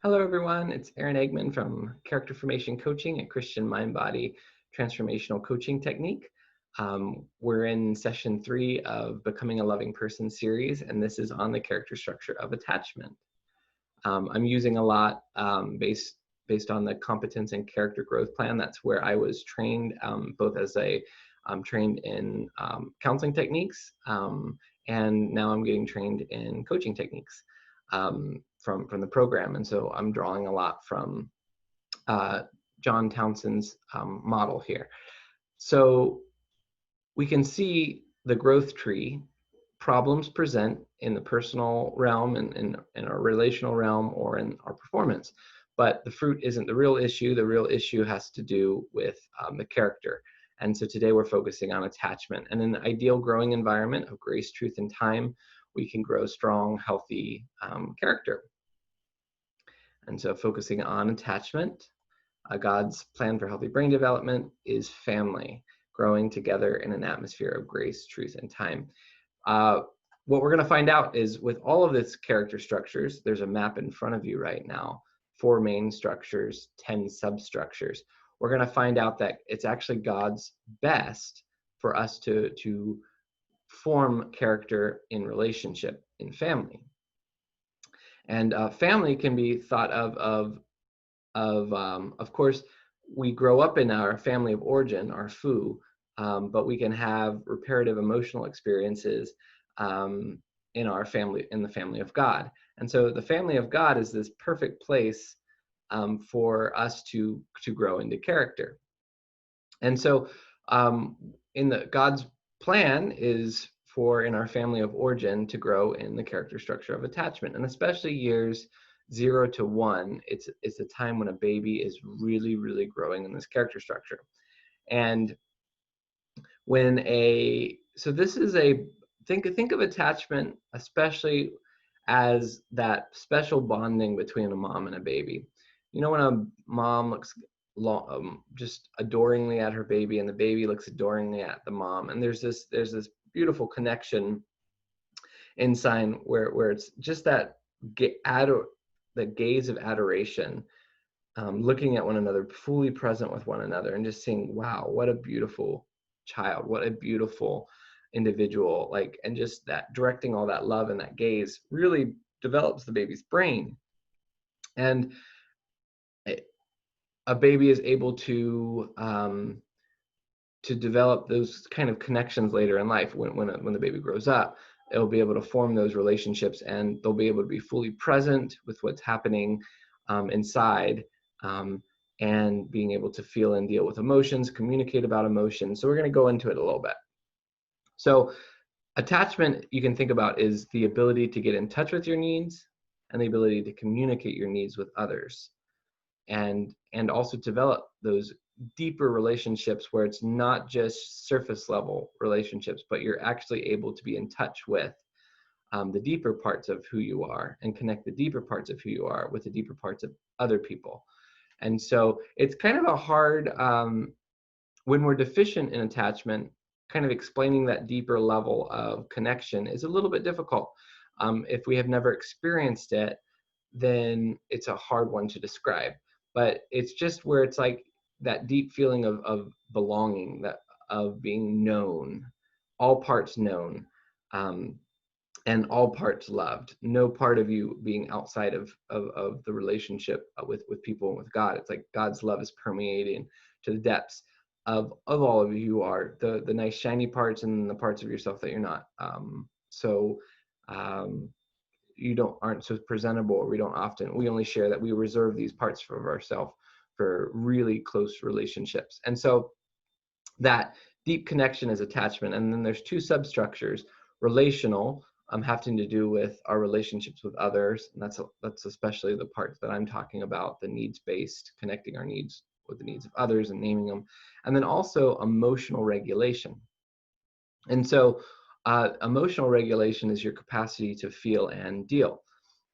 Hello, everyone. It's Aaron Eggman from Character Formation Coaching at Christian Mind Body Transformational Coaching Technique. We're in session 3 of Becoming a Loving Person series, and this is on the character structure of attachment. I'm using a lot based on the competence and character growth plan. That's where I was trained, both as trained in counseling techniques, and now I'm getting trained in coaching techniques from the program. And so I'm drawing a lot from John Townsend's model here. So we can see the growth tree. Problems present in the personal realm and in our relational realm or in our performance. But the fruit isn't the real issue. The real issue has to do with the character. And so today we're focusing on attachment. And in an ideal growing environment of grace, truth, and time, we can grow strong, healthy character. And so focusing on attachment, God's plan for healthy brain development is family, growing together in an atmosphere of grace, truth, and time. What we're going to find out is with all of this character structures, there's a map in front of you right now, 4 main structures, 10 substructures. We're going to find out that it's actually God's best for us to form character in relationship, in family. And family can be thought of course, we grow up in our family of origin, our FU, but we can have reparative emotional experiences in our family, in the family of God. And so the family of God is this perfect place for us to grow into character. And so God's plan is for in our family of origin to grow in the character structure of attachment, and especially years 0 to 1, it's a time when a baby is really, really growing in this character structure. And so this is think of attachment especially as that special bonding between a mom and a baby. You know, when a mom looks just adoringly at her baby, and the baby looks adoringly at the mom, and there's this beautiful connection inside where it's just that the gaze of adoration, looking at one another, fully present with one another, and just seeing, wow, what a beautiful child, what a beautiful individual, and just that directing all that love and that gaze really develops the baby's brain. And a baby is able to develop those kind of connections later in life. When the baby grows up, it'll be able to form those relationships, and they'll be able to be fully present with what's happening inside, and being able to feel and deal with emotions, communicate about emotions. So we're going to go into it a little bit. So attachment, you can think about, is the ability to get in touch with your needs and the ability to communicate your needs with others, and also develop those deeper relationships where it's not just surface level relationships, but you're actually able to be in touch with the deeper parts of who you are, and connect the deeper parts of who you are with the deeper parts of other people. And so it's kind of a hard, when we're deficient in attachment, kind of explaining that deeper level of connection is a little bit difficult. If we have never experienced it, then it's a hard one to describe. But it's just where it's like that deep feeling of belonging, that of being known, all parts known, and all parts loved. No part of you being outside of the relationship with people and with God. It's like God's love is permeating to the depths of all of you are, the nice shiny parts and the parts of yourself that you're not aren't so presentable, or we only share that. We reserve these parts for ourselves for really close relationships. And so that deep connection is attachment. And then there's 2 substructures: relational, having to do with our relationships with others, and that's especially the parts that I'm talking about, the needs-based, connecting our needs with the needs of others and naming them. And then also emotional regulation. And so emotional regulation is your capacity to feel and deal.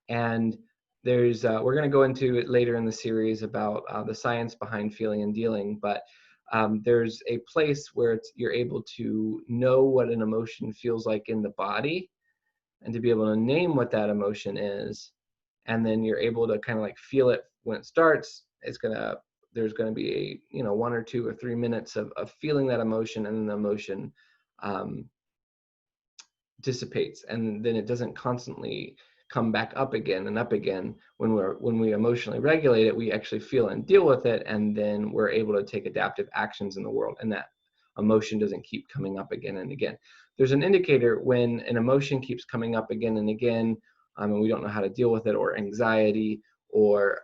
And there's we're going to go into it later in the series about the science behind feeling and dealing, but there's a place where you're able to know what an emotion feels like in the body, and to be able to name what that emotion is, and then you're able to kind of like feel it when it starts. There's gonna be a, you know, 1 or 2 or 3 minutes of feeling that emotion, and then the emotion dissipates, and then it doesn't constantly come back up again and up again. When we emotionally regulate it, we actually feel and deal with it, and then we're able to take adaptive actions in the world, and that emotion doesn't keep coming up again and again. There's an indicator when an emotion keeps coming up again and again, and we don't know how to deal with it, or anxiety, or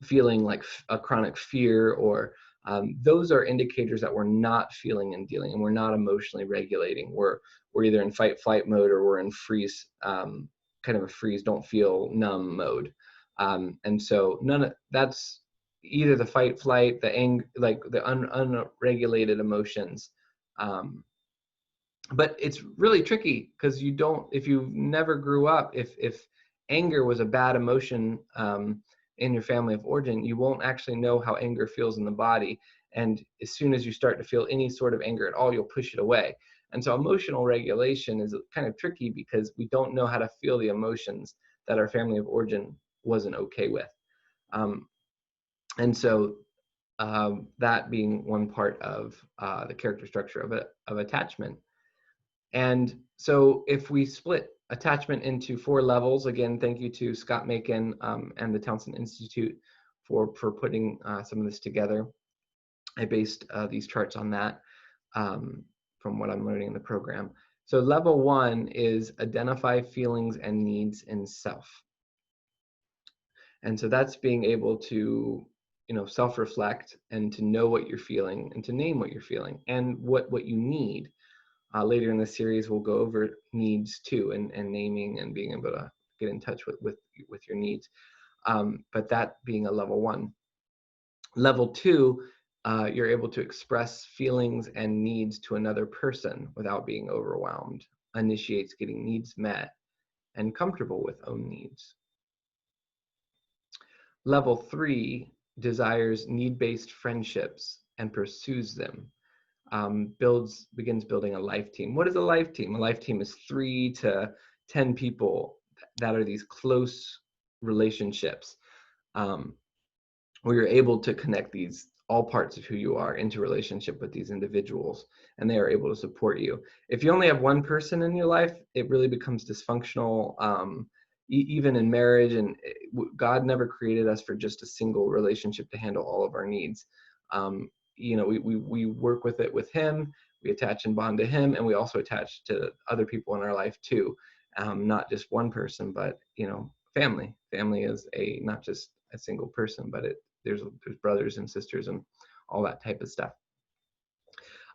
feeling like a chronic fear, or those are indicators that we're not feeling and dealing, and we're not emotionally regulating. We're either in fight flight mode, or we're in freeze, kind of a freeze, don't feel, numb mode. And so that's either the fight flight, the anger, like the unregulated emotions. But it's really tricky, because if you never grew up, if anger was a bad emotion in your family of origin, you won't actually know how anger feels in the body. And as soon as you start to feel any sort of anger at all, you'll push it away. And so emotional regulation is kind of tricky, because we don't know how to feel the emotions that our family of origin wasn't okay with. And so that being one part of the character structure of attachment. And so if we split attachment into 4 levels, again, thank you to Scott Macon and the Townsend Institute for putting some of this together. I based these charts on that from what I'm learning in the program. So level 1 is identify feelings and needs in self. And so that's being able to, you know, self-reflect, and to know what you're feeling, and to name what you're feeling and what you need. Later in the series, we'll go over needs too, and naming, and being able to get in touch with your needs. But that being a level 1. Level 2, you're able to express feelings and needs to another person without being overwhelmed, initiates getting needs met, and comfortable with own needs. Level 3 desires need-based friendships and pursues them. Begins building a life team. What is a life team? A life team is 3 to 10 people that are these close relationships, where you're able to connect all parts of who you are into relationship with these individuals, and they are able to support you. If you only have one person in your life, it really becomes dysfunctional, even in marriage. And God never created us for just a single relationship to handle all of our needs. You know, we work with it with Him, we attach and bond to Him, and we also attach to other people in our life too. Not just one person, but, you know, family. Family is not just a single person, but there's brothers and sisters and all that type of stuff.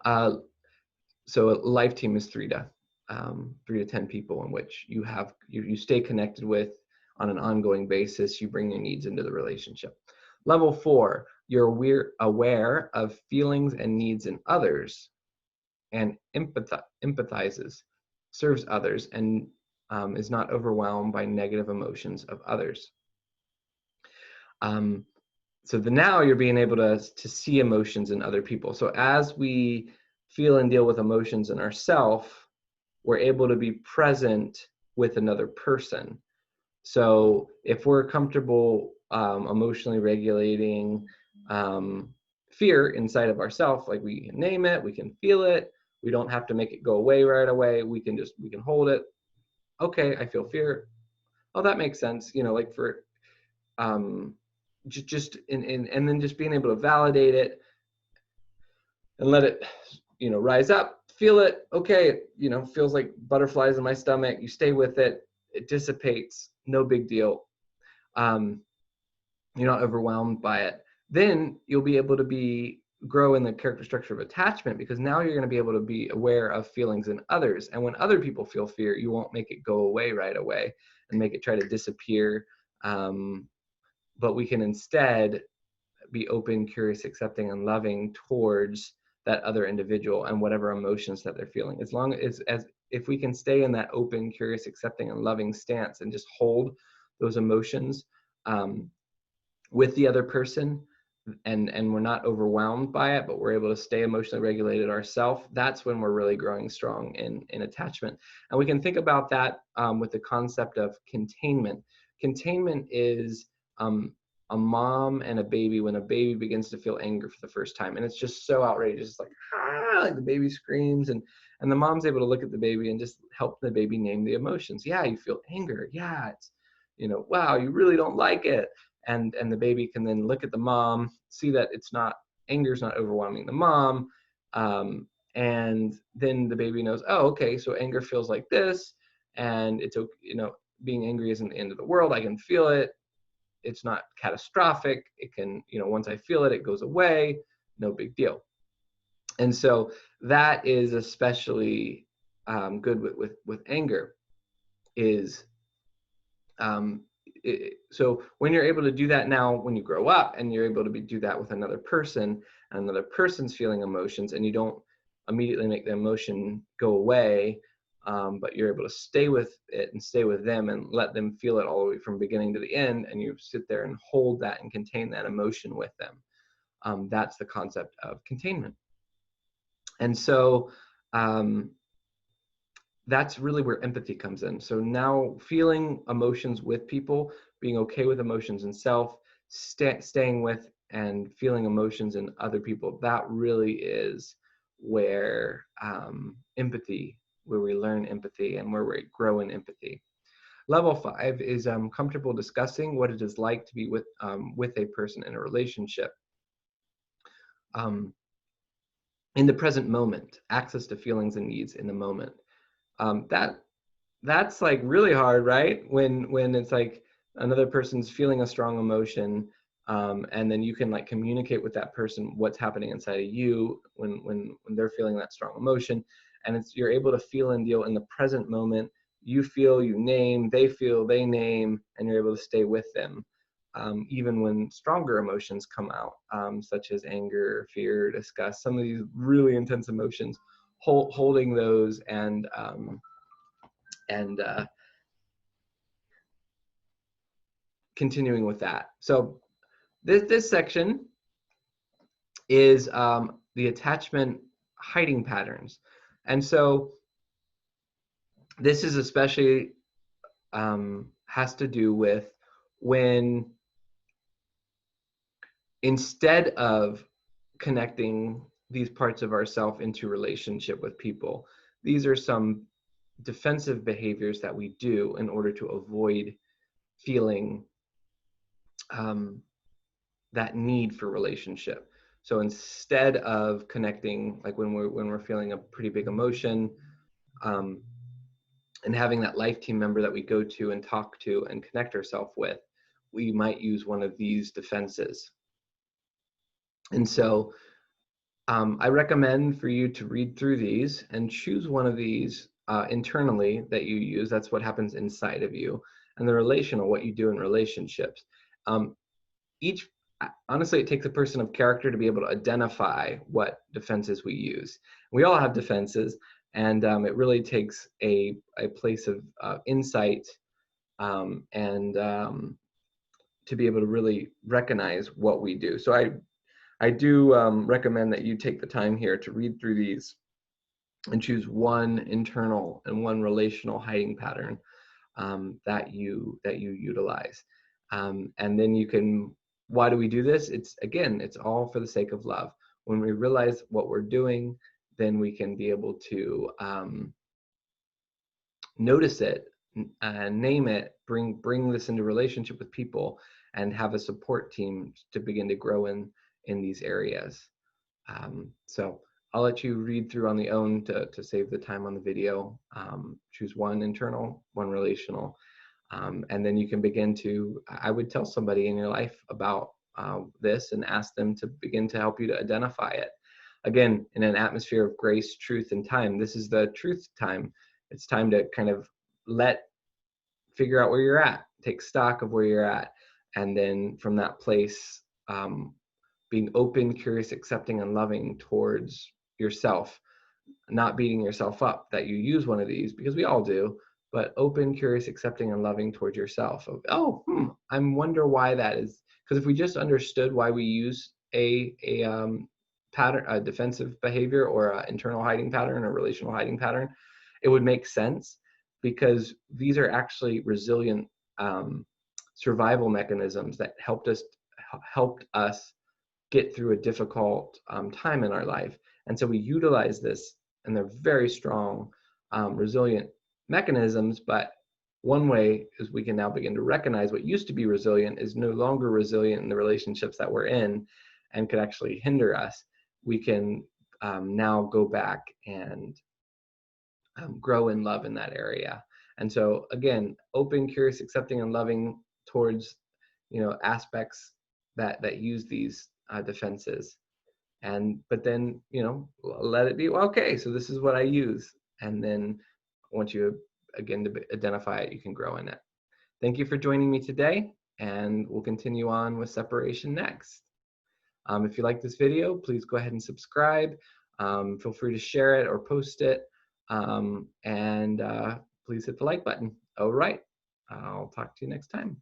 So a life team is 3 to 10 people in which you stay connected with on an ongoing basis. You bring your needs into the relationship. Level 4, you're aware of feelings and needs in others, and empathizes, serves others, and is not overwhelmed by negative emotions of others. So now you're being able to see emotions in other people. So as we feel and deal with emotions in ourselves, we're able to be present with another person. So if we're comfortable emotionally regulating fear inside of ourselves, like we can name it, we can feel it, we don't have to make it go away right away. We can hold it. Okay, I feel fear. Oh, that makes sense. You know, like for and then just being able to validate it and let it, you know, rise up, feel it. Okay, you know, feels like butterflies in my stomach. You stay with it. It dissipates. No big deal. You're not overwhelmed by it. Then you'll be able to grow in the character structure of attachment, because now you're going to be able to be aware of feelings in others. And when other people feel fear, you won't make it go away right away and make it try to disappear. But we can instead be open, curious, accepting, and loving towards that other individual and whatever emotions that they're feeling. As long as if we can stay in that open, curious, accepting, and loving stance and just hold those emotions with the other person, and we're not overwhelmed by it, but we're able to stay emotionally regulated ourselves, that's when we're really growing strong in attachment. And we can think about that with the concept of containment. containment is a mom and a baby when a baby begins to feel anger for the first time, and it's just so outrageous. It's like, ah, like the baby screams, and the mom's able to look at the baby and just help the baby name the emotions. Yeah, you feel anger. Yeah, it's, wow, you really don't like it. And the baby can then look at the mom, see that it's not, anger's not overwhelming the mom, and then the baby knows, oh, okay, so anger feels like this, and it's, being angry isn't the end of the world. I can feel it. It's not catastrophic. It can, once I feel it, it goes away. No big deal. And so that is especially good with anger. Is so when you're able to do that now, when you grow up, and you're able to do that with another person, and another person's feeling emotions, and you don't immediately make the emotion go away, but you're able to stay with it and stay with them and let them feel it all the way from beginning to the end, and you sit there and hold that and contain that emotion with them. That's the concept of containment. And so that's really where empathy comes in. So now feeling emotions with people, being okay with emotions in self, staying with and feeling emotions in other people, that really is where empathy, where we learn empathy and where we grow in empathy. Level 5 is comfortable discussing what it is like to be with a person in a relationship. In the present moment, access to feelings and needs in the moment. That's like really hard, right? When it's like another person's feeling a strong emotion, and then you can like communicate with that person what's happening inside of you when they're feeling that strong emotion, and you're able to feel and deal in the present moment. You feel, you name, they feel, they name, and you're able to stay with them, even when stronger emotions come out, such as anger, fear, disgust, some of these really intense emotions. Holding those and continuing with that. So this section is the attachment hiding patterns. And so this is especially has to do with when, instead of connecting these parts of ourself into relationship with people, these are some defensive behaviors that we do in order to avoid feeling that need for relationship. So instead of connecting, like when we're feeling a pretty big emotion, and having that life team member that we go to and talk to and connect ourselves with, we might use one of these defenses. And so I recommend for you to read through these and choose one of these internally that you use. That's what happens inside of you. And the relational, what you do in relationships. Honestly, it takes a person of character to be able to identify what defenses we use. We all have defenses, and it really takes a place of insight and to be able to really recognize what we do. So I do recommend that you take the time here to read through these and choose one internal and one relational hiding pattern that you utilize. And then you can, why do we do this? It's all for the sake of love. When we realize what we're doing, then we can be able to notice it, name it, bring this into relationship with people, and have a support team to begin to grow in these areas. So I'll let you read through on the own to save the time on the video. Choose one internal, one relational, and then you can begin to, I would tell somebody in your life about this and ask them to begin to help you to identify it. Again, in an atmosphere of grace, truth, and time, this is the truth time. It's time to kind of figure out where you're at, take stock of where you're at, and then from that place, being open, curious, accepting, and loving towards yourself, not beating yourself up that you use one of these, because we all do, but open, curious, accepting, and loving towards yourself. I wonder why that is. Because if we just understood why we use a pattern, a defensive behavior, or an internal hiding pattern, or relational hiding pattern, it would make sense, because these are actually resilient survival mechanisms that helped us get through a difficult time in our life. And so we utilize this, and they're very strong, resilient mechanisms. But one way is we can now begin to recognize what used to be resilient is no longer resilient in the relationships that we're in and could actually hinder us. We can now go back and grow in love in that area. And so again, open, curious, accepting, and loving towards, aspects that use these defenses. But then, let it be, well, okay, so this is what I use. And then once you again to identify it, you can grow in it. Thank you for joining me today, and we'll continue on with separation next. If you like this video, please go ahead and subscribe. Feel free to share it or post it. And please hit the like button. All right, I'll talk to you next time.